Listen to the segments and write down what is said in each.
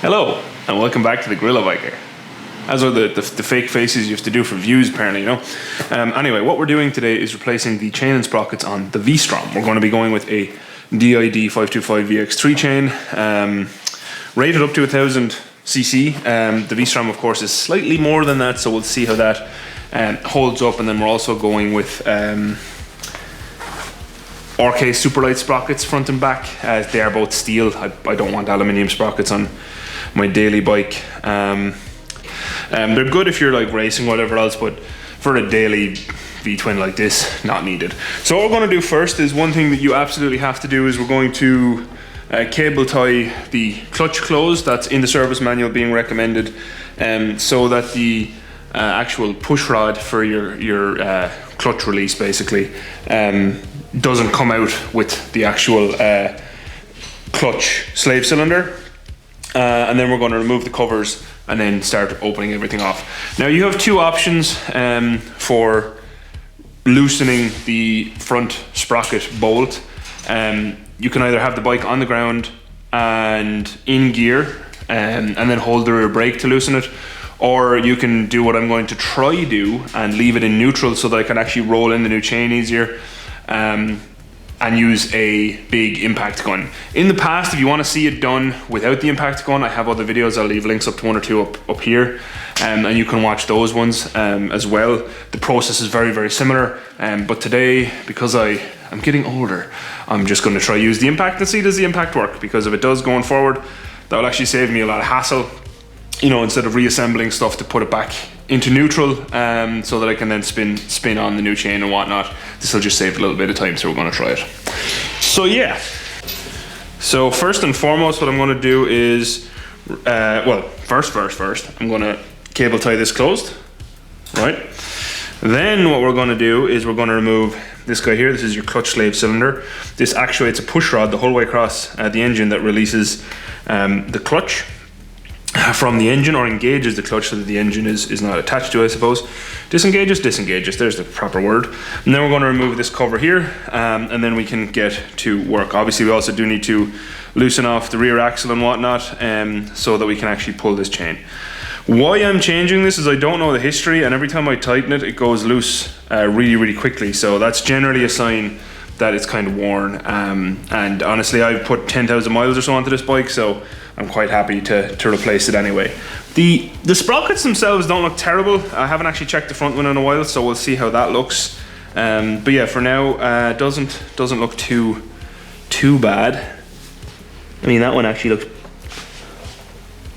Hello, and welcome back to the GorillaBiker. As are the fake faces you have to do for views, apparently, you know. Anyway, what we're doing today is replacing the chain and sprockets on the V-Strom. We're going to be going with a DJI 525 VX3 chain, rated up to 1000 cc. The V-Strom, of course, is slightly more than that, so we'll see how that holds up. And then we're also going with RK Superlight sprockets front and back. They are both steel. I don't want aluminium sprockets on my daily bike. They're good if you're like racing, whatever else, but for a daily V-twin like this, not needed. So what we're going to do first is one thing that you absolutely have to do is we're going to cable tie the clutch closed. That's in the service manual being recommended, so that the actual push rod for your clutch release basically doesn't come out with the actual clutch slave cylinder. And then we're going to remove the covers and then start opening everything off. Now you have two options for loosening the front sprocket bolt. You can either have the bike on the ground and in gear and then hold the rear brake to loosen it, or you can do what I'm going to try do and leave it in neutral so that I can actually roll in the new chain easier. And use a big impact gun. In the past, if you want to see it done without the impact gun, I have other videos. I'll leave links up to one or two up here, and you can watch those ones as well. The process is very, very similar, but today, because I'm getting older, I'm just going to try use the impact and see does the impact work, because if it does going forward, that will actually save me a lot of hassle, you know, instead of reassembling stuff to put it back into neutral, so that I can then spin on the new chain and whatnot. This will just save a little bit of time, so we're going to try it. So yeah, so first and foremost what I'm going to do is well, first I'm going to cable tie this closed, right? Then what we're going to do is we're going to remove this guy here. This is your clutch slave cylinder. This actuates a push rod the whole way across the engine that releases the clutch from the engine, or engages the clutch so that the engine is not attached to it, I suppose. Disengages, there's the proper word. And then we're going to remove this cover here, and then we can get to work. Obviously we also do need to loosen off the rear axle and whatnot, so that we can actually pull this chain. Why I'm changing this is I don't know the history, and every time I tighten it, it goes loose really, really quickly. So that's generally a sign that it's kind of worn. And honestly, I've put 10,000 miles or so onto this bike, so I'm quite happy to replace it anyway. The sprockets themselves don't look terrible. I haven't actually checked the front one in a while, so we'll see how that looks. But yeah, for now, it doesn't look too bad. I mean, that one actually looks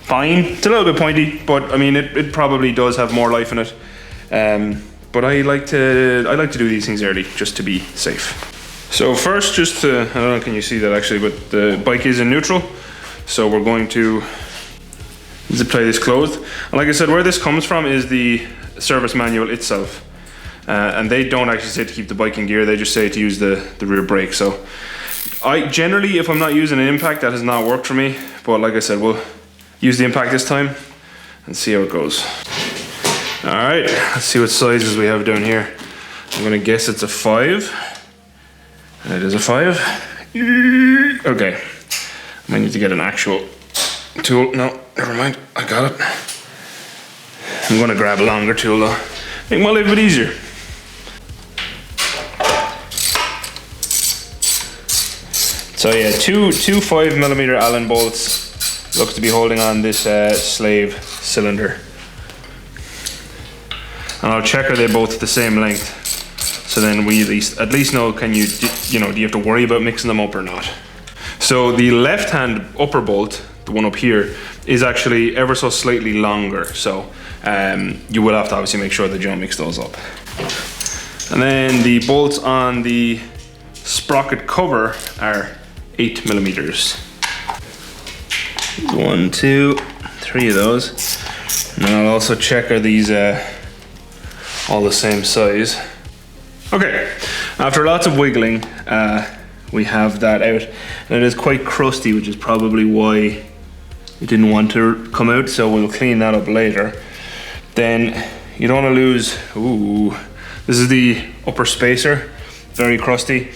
fine. It's a little bit pointy, but I mean, it probably does have more life in it. But I like to do these things early just to be safe. So first, just to, I don't know, can you see that actually, but the bike is in neutral. So we're going to zip tie this closed. And like I said, where this comes from is the service manual itself. And they don't actually say to keep the bike in gear, they just say to use the rear brake. So I generally, if I'm not using an impact, that has not worked for me. But like I said, we'll use the impact this time and see how it goes. All right, let's see what sizes we have down here. I'm gonna guess it's a 5. And it is a 5. Okay. I might need to get an actual tool. No, never mind. I got it. I'm going to grab a longer tool though. Make my life a bit easier. So yeah, two 5mm Allen bolts. Looks to be holding on this slave cylinder. And I'll check are they both the same length. So then we at least know, do you have to worry about mixing them up or not? So the left hand upper bolt, the one up here, is actually ever so slightly longer. So you will have to obviously make sure that you don't mix those up. And then the bolts on the sprocket cover are 8mm. 1, 2, 3 of those. And I'll also check are these all the same size. Okay, after lots of wiggling, we have that out, and it is quite crusty, which is probably why it didn't want to come out, so we'll clean that up later. Then you don't want to lose, this is the upper spacer, very crusty.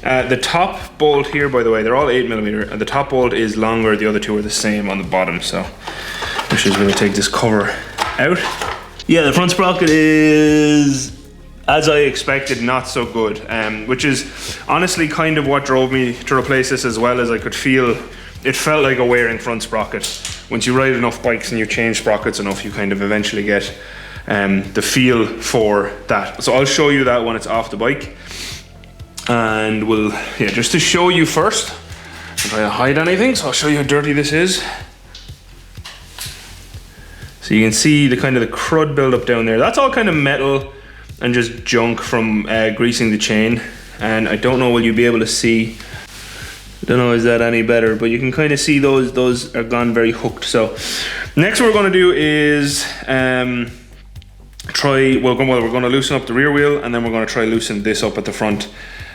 The top bolt here, by the way, they're all 8mm, and the top bolt is longer, the other two are the same on the bottom, so I'm just going to take this cover out. Yeah, the front sprocket is, as I expected, not so good, which is honestly kind of what drove me to replace this, as well as I could feel, it felt like a wearing front sprocket. Once you ride enough bikes and you change sprockets enough, you kind of eventually get the feel for that. So I'll show you that when it's off the bike. And we'll, yeah, just to show you first, I'm trying to hide anything, so I'll show you how dirty this is. So you can see the kind of the crud buildup down there. That's all kind of metal and just junk from greasing the chain. And I don't know, will you be able to see? I don't know, is that any better? But you can kind of see those are gone very hooked. So next what we're going to do is we're going to loosen up the rear wheel, and then we're going to try loosen this up at the front.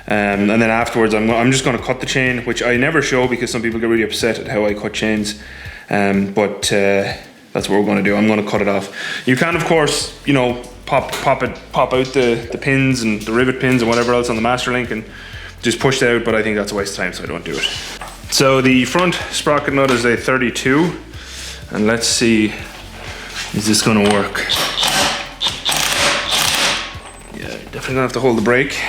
And then afterwards I'm just going to cut the chain, which I never show because some people get really upset at how I cut chains. But that's what we're going to do. I'm going to cut it off. You can, of course, you know, pop out the pins and the rivet pins and whatever else on the master link and just push it out, but I think that's a waste of time, so I don't do it. So the front sprocket nut is a 32, and let's see, is this going to work? Yeah, definitely going to have to hold the brake.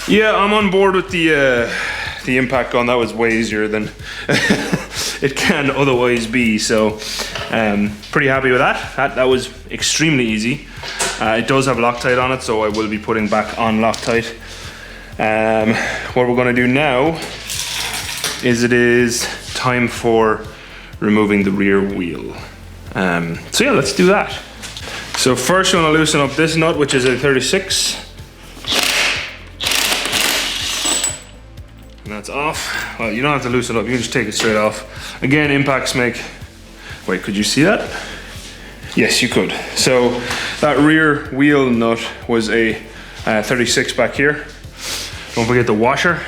Yeah, I'm on board with the impact gun. That was way easier than it can otherwise be. So, pretty happy with that. That was extremely easy. It does have Loctite on it, so I will be putting back on Loctite. What we're going to do now is it is time for removing the rear wheel. So yeah, let's do that. So first we're going to loosen up this nut, which is a 36. And that's off. Well, you don't have to loosen it up, you can just take it straight off. Again, impacts make, wait, could you see that? Yes, you could. So that rear wheel nut was a 36 back here. Don't forget the washer.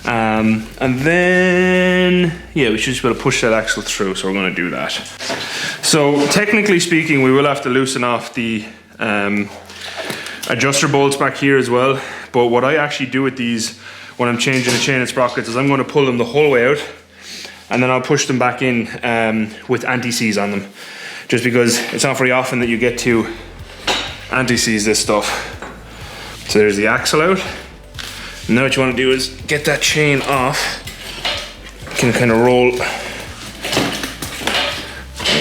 And then, yeah, we should just be able to push that axle through, so we're gonna do that. So technically speaking, we will have to loosen off the adjuster bolts back here as well. But what I actually do with these when I'm changing the chain and sprockets is I'm going to pull them the whole way out, and then I'll push them back in with anti-seize on them, just because it's not very often that you get to anti-seize this stuff. So there's the axle out. And now what you want to do is get that chain off. You can kind of roll like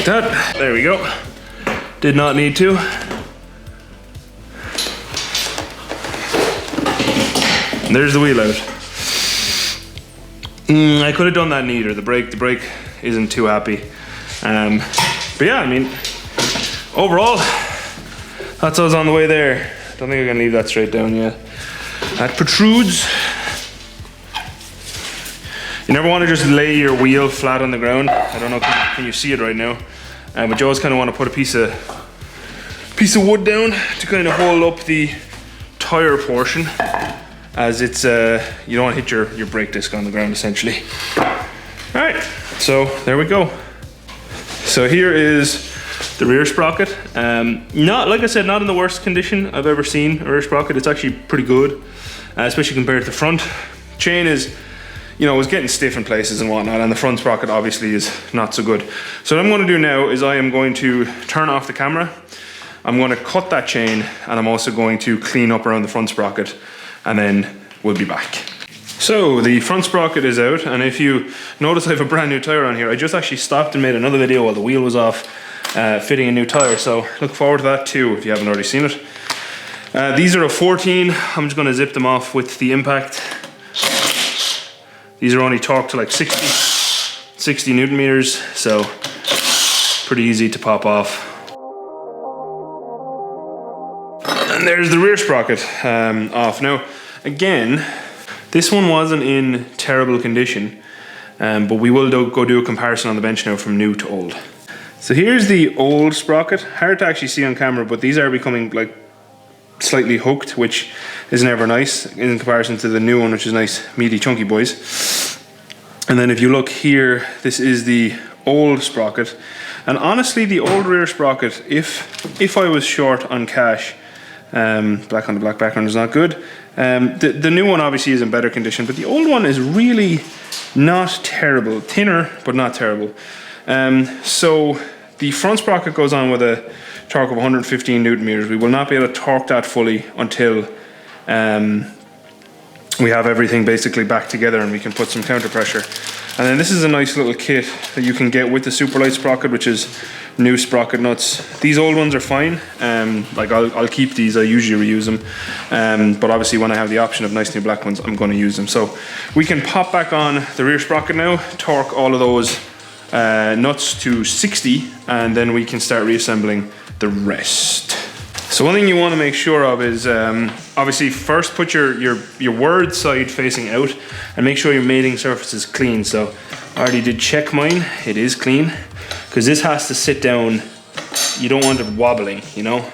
that. There we go. Did not need to. And there's the wheel out. I could have done that neater. The brake isn't too happy. But yeah, I mean, overall, that's us on the way there. Don't think I can leave that straight down yet. That protrudes. You never want to just lay your wheel flat on the ground. I don't know, can you see it right now? But you always kind of want to put a piece of wood down to kind of hold up the tire portion, as it's you don't want to hit your brake disc on the ground essentially. All right, so there we go. So here is the rear sprocket. Not, like I said, not in the worst condition I've ever seen a rear sprocket. It's actually pretty good, especially compared to the front. Chain is, you know, it was getting stiff in places and whatnot, and the front sprocket obviously is not so good. So what I'm going to do now is I am going to turn off the camera. I'm going to cut that chain, and I'm also going to clean up around the front sprocket, and then we'll be back. So the front sprocket is out, and if you notice I have a brand new tire on here. I just actually stopped and made another video while the wheel was off, fitting a new tire, so look forward to that too if you haven't already seen it. These are a 14. I'm just going to zip them off with the impact. These are only torqued to like 60 Newton meters, so pretty easy to pop off. And there's the rear sprocket off. Now, again, this one wasn't in terrible condition, but we will go do a comparison on the bench now from new to old. So here's the old sprocket. Hard to actually see on camera, but these are becoming like slightly hooked, which is never nice in comparison to the new one, which is nice, meaty, chunky boys. And then if you look here, this is the old sprocket. And honestly, the old rear sprocket, if I was short on cash, black on the black background is not good. The new one obviously is in better condition, but the old one is really not terrible. Thinner, but not terrible. So the front sprocket goes on with a torque of 115 Newton meters. We will not be able to torque that fully until we have everything basically back together and we can put some counter pressure. And then this is a nice little kit that you can get with the Superlight sprocket, which is new sprocket nuts. These old ones are fine. Like I'll keep these, I usually reuse them. But obviously when I have the option of nice new black ones, I'm gonna use them. So we can pop back on the rear sprocket now, torque all of those nuts to 60, and then we can start reassembling the rest. So one thing you want to make sure of is obviously first put your word side facing out and make sure your mating surface is clean. So I already did check mine, it is clean, because this has to sit down. You don't want it wobbling, you know.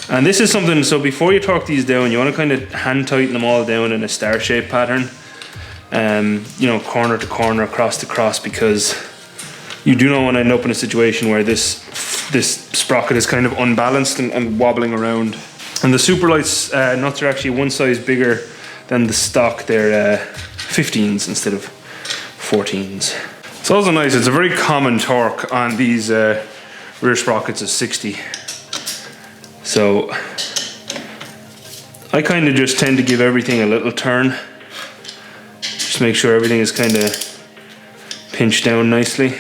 And this is something, so before you torque these down, you want to kind of hand tighten them all down in a star shape pattern, you know, corner to corner, cross to cross, because you do not want to end up in a situation where this sprocket is kind of unbalanced and wobbling around. And the Superlights nuts are actually one size bigger than the stock. They're 15s instead of 14s. It's also nice, it's a very common torque on these rear sprockets is 60. So I kind of just tend to give everything a little turn. Just make sure everything is kind of pinched down nicely.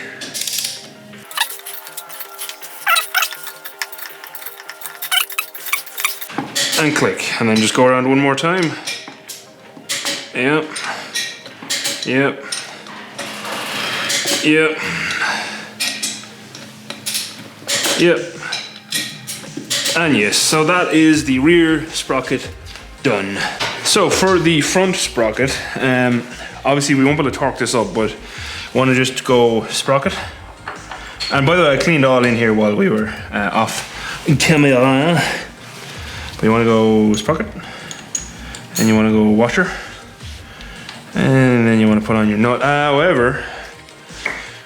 And click, and then just go around one more time. Yep. Yep. Yep. Yep. And yes, so that is the rear sprocket done. So for the front sprocket, obviously we won't be able to torque this up, but I want to just go sprocket. And by the way, I cleaned all in here while we were off camera. You want to go sprocket, and you want to go washer, and then you want to put on your nut. However,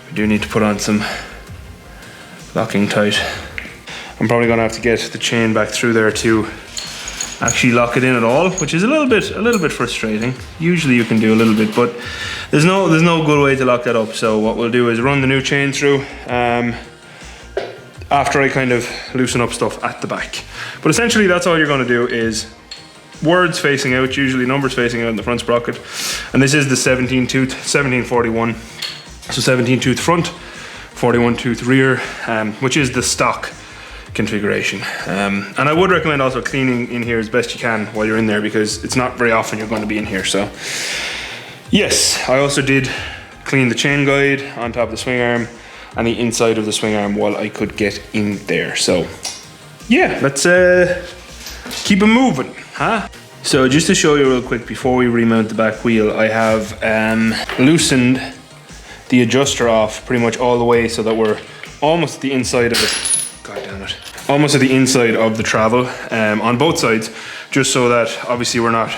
we do need to put on some locking tight. I'm probably going to have to get the chain back through there to actually lock it in at all, which is a little bit frustrating. Usually you can do a little bit, but there's no good way to lock that up. So what we'll do is run the new chain through after I kind of loosen up stuff at the back. But essentially that's all you're going to do is words facing out, usually numbers facing out in the front sprocket. And this is the 17 tooth, 1741. So 17 tooth front, 41 tooth rear, which is the stock configuration. And I would recommend also cleaning in here as best you can while you're in there, because it's not very often you're going to be in here. So yes, I also did clean the chain guide on top of the swing arm and the inside of the swing arm while I could get in there. So yeah, let's keep it moving, huh? So just to show you real quick before we remount the back wheel, I have loosened the adjuster off pretty much all the way so that we're almost at the inside of it. God damn it. Almost at the inside of the travel on both sides, just so that obviously we're not,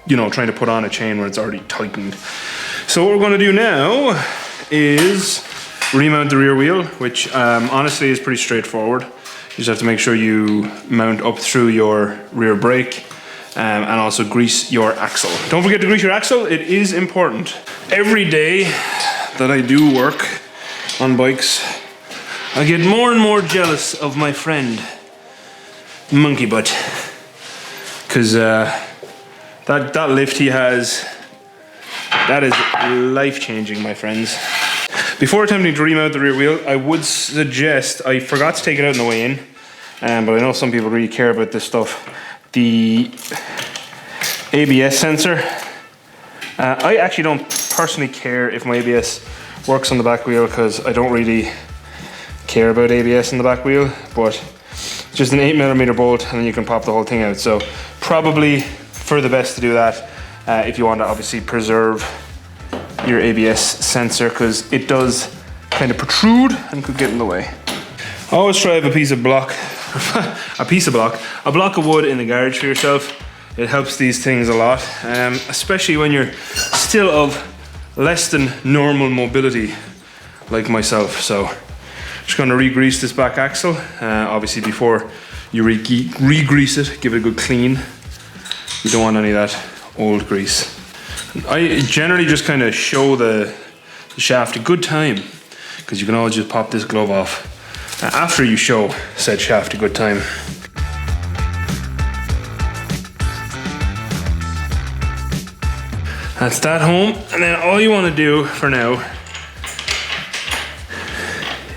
you know, trying to put on a chain where it's already tightened. So what we're gonna do now is remount the rear wheel, which honestly is pretty straightforward. You just have to make sure you mount up through your rear brake and also grease your axle. Don't forget to grease your axle, it is important. Every day that I do work on bikes, I get more and more jealous of my friend, Monkey Butt. Because that lift he has, that is life-changing, my friends. Before attempting to remount the rear wheel, I would suggest, I forgot to take it out on the way in, but I know some people really care about this stuff, the ABS sensor. I actually don't personally care if my ABS works on the back wheel, because I don't really care about ABS in the back wheel, but just an 8mm bolt and then you can pop the whole thing out. So probably for the best to do that if you want to obviously preserve your ABS sensor, because it does kind of protrude and could get in the way. Always try to have a piece of block, a block of wood in the garage for yourself. It helps these things a lot, especially when you're still of less than normal mobility like myself. So just gonna re-grease this back axle. Obviously before you re-grease it, give it a good clean. You don't want any of that old grease. I generally just kind of show the shaft a good time, because you can always just pop this glove off after you show said shaft a good time. That's that home, and then all you want to do for now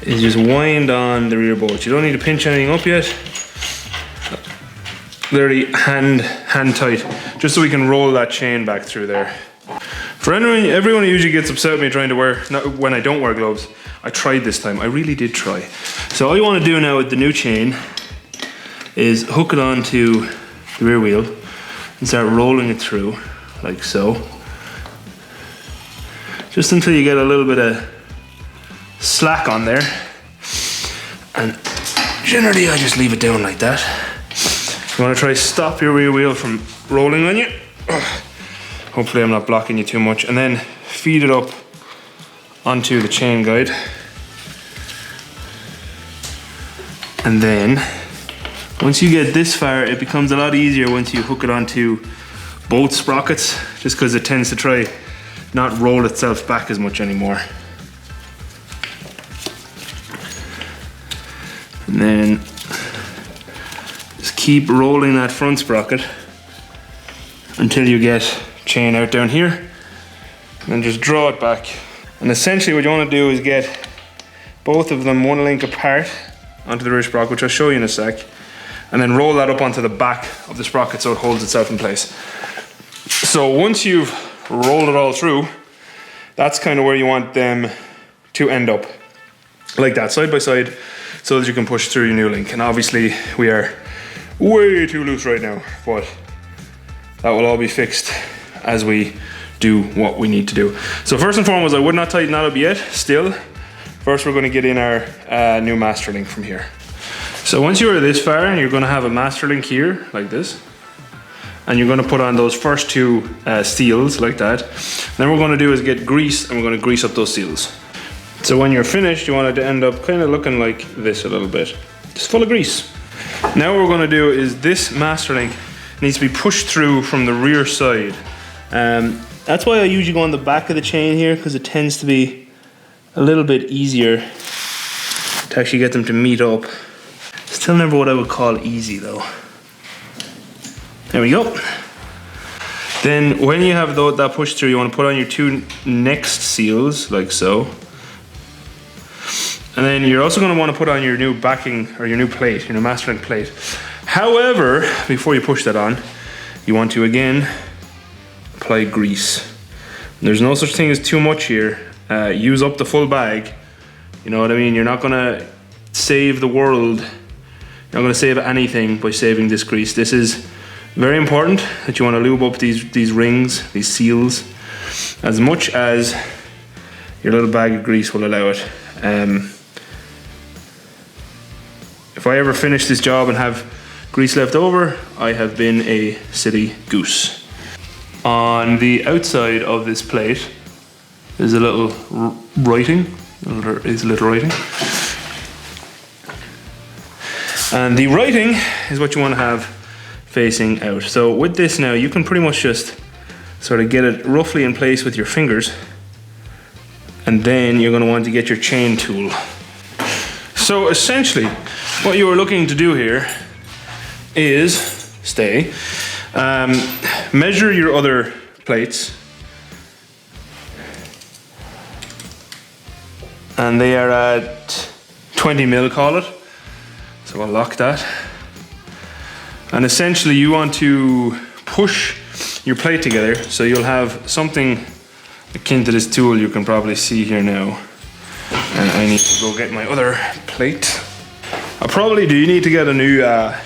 is just wind on the rear bolts. You don't need to pinch anything up yet. Literally hand tight, just so we can roll that chain back through there. For everyone who usually gets upset with me trying to wear, when I don't wear gloves, I tried this time. I really did try. So all you want to do now with the new chain is hook it onto the rear wheel and start rolling it through, like so. Just until you get a little bit of slack on there. And generally I just leave it down like that. You want to try stop your rear wheel from rolling on you. Hopefully I'm not blocking you too much. And then feed it up onto the chain guide. And then once you get this far, it becomes a lot easier once you hook it onto both sprockets, just because it tends to try not roll itself back as much anymore. And then just keep rolling that front sprocket until you get chain out down here, and just draw it back. And essentially what you want to do is get both of them one link apart onto the rear sprocket, which I'll show you in a sec, and then roll that up onto the back of the sprocket so it holds itself in place. So once you've rolled it all through, that's kind of where you want them to end up, like that, side by side, so that you can push through your new link. And obviously we are way too loose right now, but that will all be fixed as we do what we need to do. So first and foremost, I would not tighten that up yet. Still, first we're going to get in our new master link from here. So once you are this far, you're going to have a master link here like this, and you're going to put on those first two seals like that. Then what we're going to do is get grease, and we're going to grease up those seals. So when you're finished, you want it to end up kind of looking like this a little bit, just full of grease. Now what we're going to do is this master link needs to be pushed through from the rear side. That's why I usually go on the back of the chain here, because it tends to be a little bit easier to actually get them to meet up. Still never what I would call easy though. There we go. Then when you have that pushed through, you want to put on your two next seals like so. And then you're also going to want to put on your new backing, or your new plate, your new master link plate. However, before you push that on, you want to again apply grease. There's no such thing as too much here. Use up the full bag. You know what I mean? You're not gonna save the world. You're not gonna save anything by saving this grease. This is very important that you want to lube up these rings, these seals, as much as your little bag of grease will allow it. If I ever finish this job and have grease left over, I have been a silly goose. On the outside of this plate there's a little writing. There is a little writing. And the writing is what you want to have facing out. So with this now, you can pretty much just sort of get it roughly in place with your fingers. And then you're going to want to get your chain tool. So essentially, what you are looking to do here is measure your other plates, and they are at 20 mil, call it. So I'll lock that. And essentially you want to push your plate together, so you'll have something akin to this tool you can probably see here now. And I need to go get my other plate. I probably do need to get a new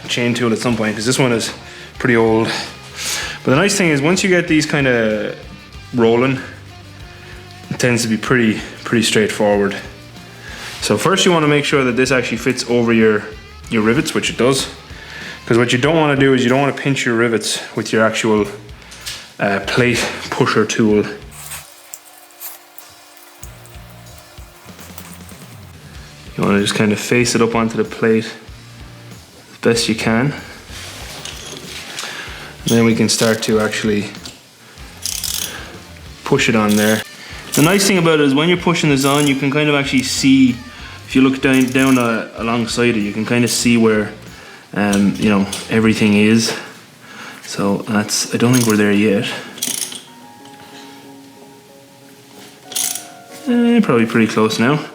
chain tool at some point, because this one is pretty old. But the nice thing is, once you get these kind of rolling, it tends to be pretty straightforward. So first you want to make sure that this actually fits over your rivets, which it does. Because what you don't want to do is you don't want to pinch your rivets with your actual plate pusher tool. You want to just kind of face it up onto the plate as best you can. And then we can start to actually push it on there. The nice thing about it is when you're pushing this on, you can kind of actually see, if you look down alongside it, you can kind of see where you know, everything is. So that's, I don't think we're there yet. Probably pretty close now.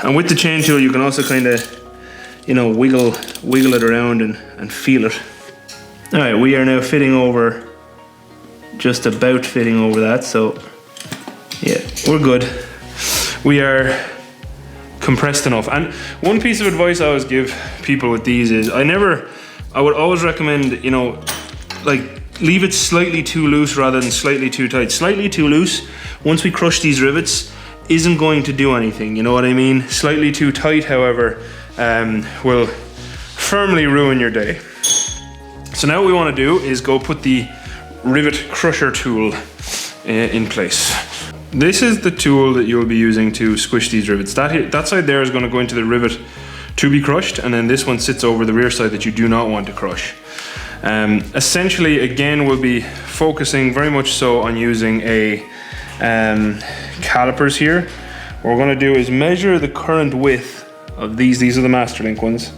And with the chain tool, you can also kind of, you know, wiggle it around and feel it. All right, we are now fitting over, just about fitting over that. So yeah, we're good. We are compressed enough. And one piece of advice I always give people with these is I would always recommend, you know, like leave it slightly too loose rather than slightly too tight. Slightly too loose, once we crush these rivets, isn't going to do anything, you know what I mean? Slightly too tight, however, will firmly ruin your day. So now what we want to do is go put the rivet crusher tool in place. This is the tool that you'll be using to squish these rivets. That side there is going to go into the rivet to be crushed, and then this one sits over the rear side that you do not want to crush. Essentially, again, we'll be focusing very much so on using a calipers here. What we're going to do is measure the current width of these. These are the Masterlink ones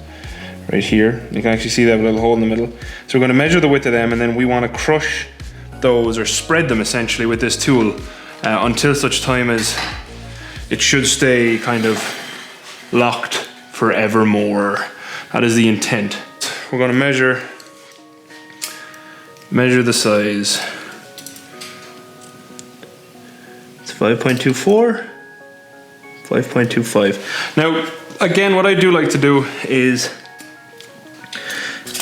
right here. You can actually see they have a little hole in the middle. So we're going to measure the width of them, and then we want to crush those, or spread them essentially with this tool until such time as it should stay kind of locked forevermore. That is the intent. We're going to measure the size. It's 5.24, 5.25. Now, again, what I do like to do is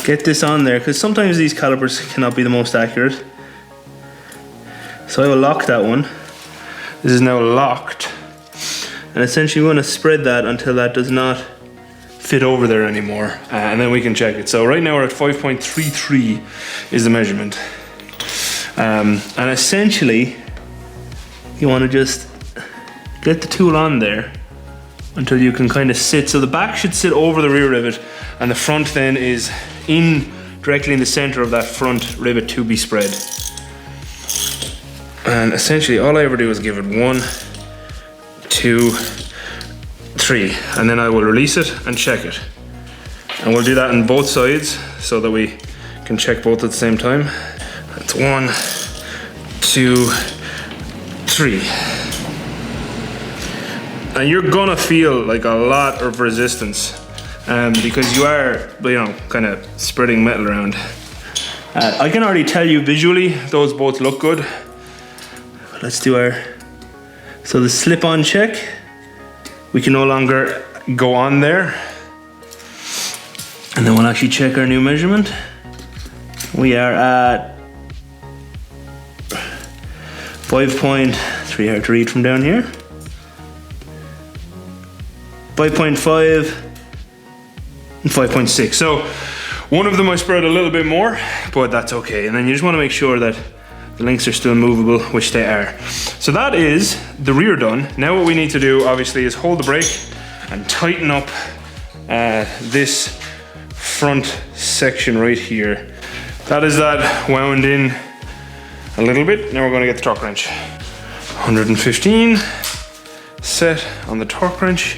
get this on there, because sometimes these calipers cannot be the most accurate. So I will lock that one. This is now locked. And essentially we want to spread that until that does not fit over there anymore. And then we can check it. So right now we're at 5.33 is the measurement. And essentially, you want to just get the tool on there until you can kind of sit. So the back should sit over the rear rivet, and the front then is directly in the center of that front rivet to be spread. And essentially all I ever do is give it 1, 2, 3, and then I will release it and check it. And we'll do that on both sides so that we can check both at the same time. That's 1, 2, 3. And you're gonna feel like a lot of resistance because you are, you know, kind of spreading metal around. I can already tell you visually those both look good. Let's do so the slip-on check, we can no longer go on there. And then we'll actually check our new measurement. We are at 5.3, hard to read from down here. 5.5 and 5.6. So one of them I spread a little bit more, but that's okay. And then you just want to make sure that the links are still movable, which they are. So that is the rear done. Now what we need to do, obviously, is hold the brake and tighten up this front section right here. That is that wound in a little bit. Now we're going to get the torque wrench. 115 set on the torque wrench.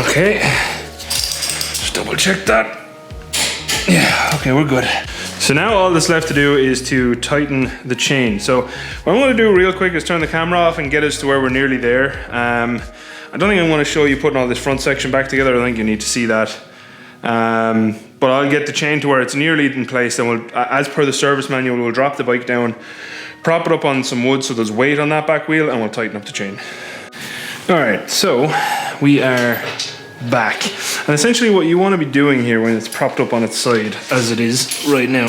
Okay, just double check that. Yeah, okay, we're good. So now all that's left to do is to tighten the chain. So what I'm going to do real quick is turn the camera off and get us to where we're nearly there. I don't think I'm going to show you putting all this front section back together. I think you need to see that. But I'll get the chain to where it's nearly in place, and we'll, as per the service manual, we'll drop the bike down, prop it up on some wood so there's weight on that back wheel, and we'll tighten up the chain. All right, so we are back. And essentially what you want to be doing here when it's propped up on its side, as it is right now,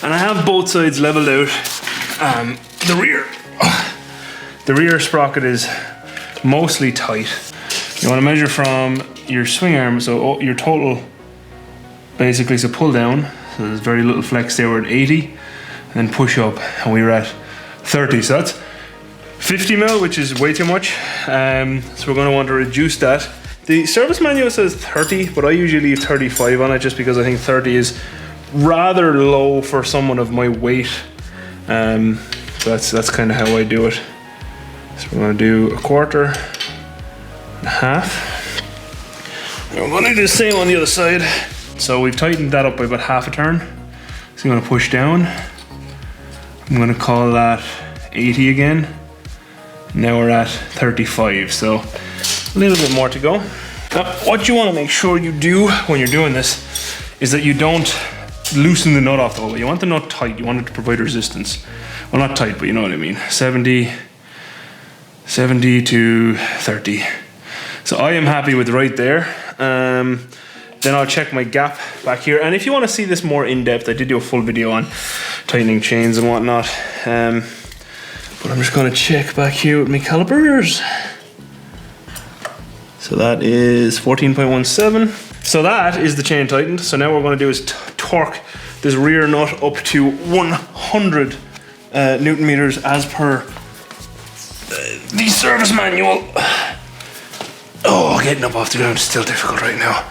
and I have both sides leveled out, the rear sprocket is mostly tight. You want to measure from your swing arm, so your total, basically, so pull down, so there's very little flex there, we're at 80, and then push up, and we're at 30, so that's 50 mil, which is way too much. So we're going to want to reduce that. The service manual says 30, but I usually leave 35 on it just because I think 30 is rather low for someone of my weight. So that's kind of how I do it. So we're going to do 1/4 and 1/2. And we're going to do the same on the other side. So we've tightened that up by about 1/2 turn. So I'm going to push down. I'm going to call that 80 again. Now we're at 35, so a little bit more to go. Now, what you want to make sure you do when you're doing this is that you don't loosen the nut off the whole way. You want the nut tight, you want it to provide resistance. Well, not tight, but you know what I mean. 70 to 30. So I am happy with right there. Then I'll check my gap back here. And if you want to see this more in depth, I did do a full video on tightening chains and whatnot. But I'm just going to check back here with my calipers. So that is 14.17. So that is the chain tightened. So now what we're going to do is torque this rear nut up to 100 Newton meters as per the service manual. Oh, getting up off the ground is still difficult right now.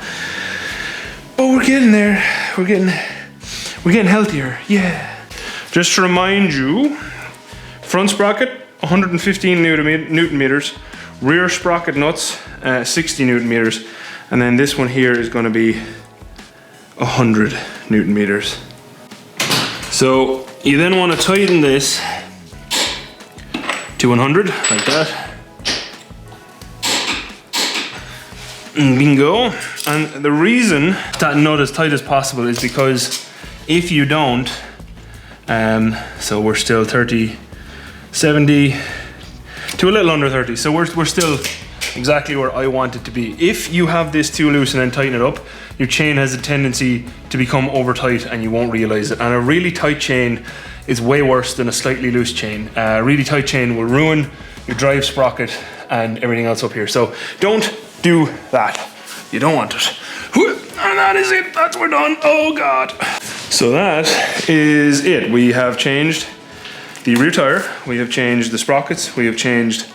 But we're getting there. We're getting healthier. Yeah. Just to remind you, front sprocket 115 Newton meters, rear sprocket nuts 60 Newton meters, and then this one here is going to be 100 Newton meters. So you then want to tighten this to 100 like that. Bingo. And the reason that nut as tight as possible is because if you don't, so we're still 30, 70 to a little under 30. So we're still exactly where I want it to be. If you have this too loose and then tighten it up, your chain has a tendency to become over tight and you won't realize it. And a really tight chain is way worse than a slightly loose chain. A really tight chain will ruin your drive sprocket and everything else up here. So don't do that. You don't want it. And that is it. That's we're done. Oh God. So that is it. We have changed the rear tire. We have changed the sprockets. We have changed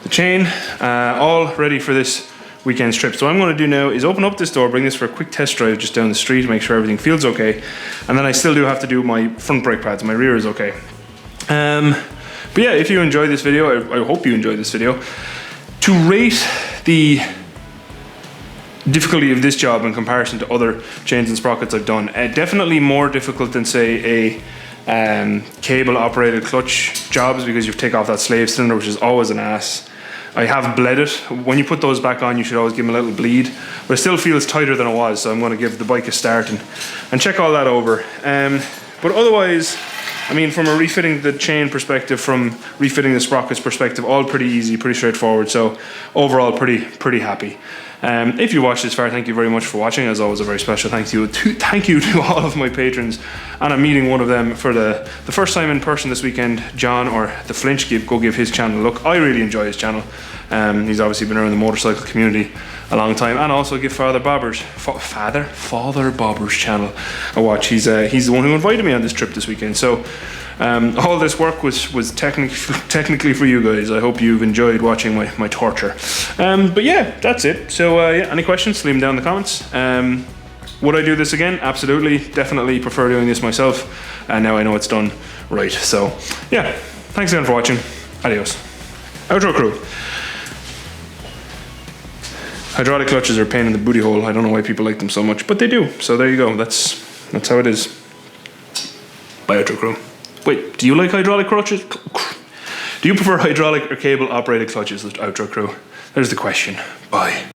the chain. All ready for this weekend's trip. So what I'm going to do now is open up this door, bring this for a quick test drive just down the street, make sure everything feels okay. And then I still do have to do my front brake pads. My rear is okay. But yeah, if you enjoyed this video, I hope you enjoyed this video. To rate the difficulty of this job in comparison to other chains and sprockets I've done, definitely more difficult than say a cable operated clutch jobs, because you take off that slave cylinder, which is always an ass. I have bled it. When you put those back on, you should always give them a little bleed, but it still feels tighter than it was, so I'm going to give the bike a start and check all that over. But otherwise, I mean, from a refitting the chain perspective, from refitting the sprockets perspective, all pretty easy, pretty straightforward. So overall, pretty happy. If you watched this far, thank you very much for watching. As always, a very special thank you to all of my patrons, and I'm meeting one of them for the first time in person this weekend, John, or the Flinch. Go give his channel a look. I really enjoy his channel. He's obviously been around the motorcycle community a long time, and also give Father Bobber's channel a watch. He's the one who invited me on this trip this weekend. So all this work was technically for you guys. I hope you've enjoyed watching my torture. But yeah, that's it. So yeah, any questions, leave them down in the comments. Would I do this again? Absolutely, definitely prefer doing this myself, and now I know it's done right. So yeah, thanks again for watching. Adios. Outro crew. Hydraulic clutches are a pain in the booty hole. I don't know why people like them so much, but they do. So there you go. That's how it is. Bye, outro crew. Wait, do you like hydraulic clutches? Do you prefer hydraulic or cable operated clutches, outro crew? There's the question. Bye.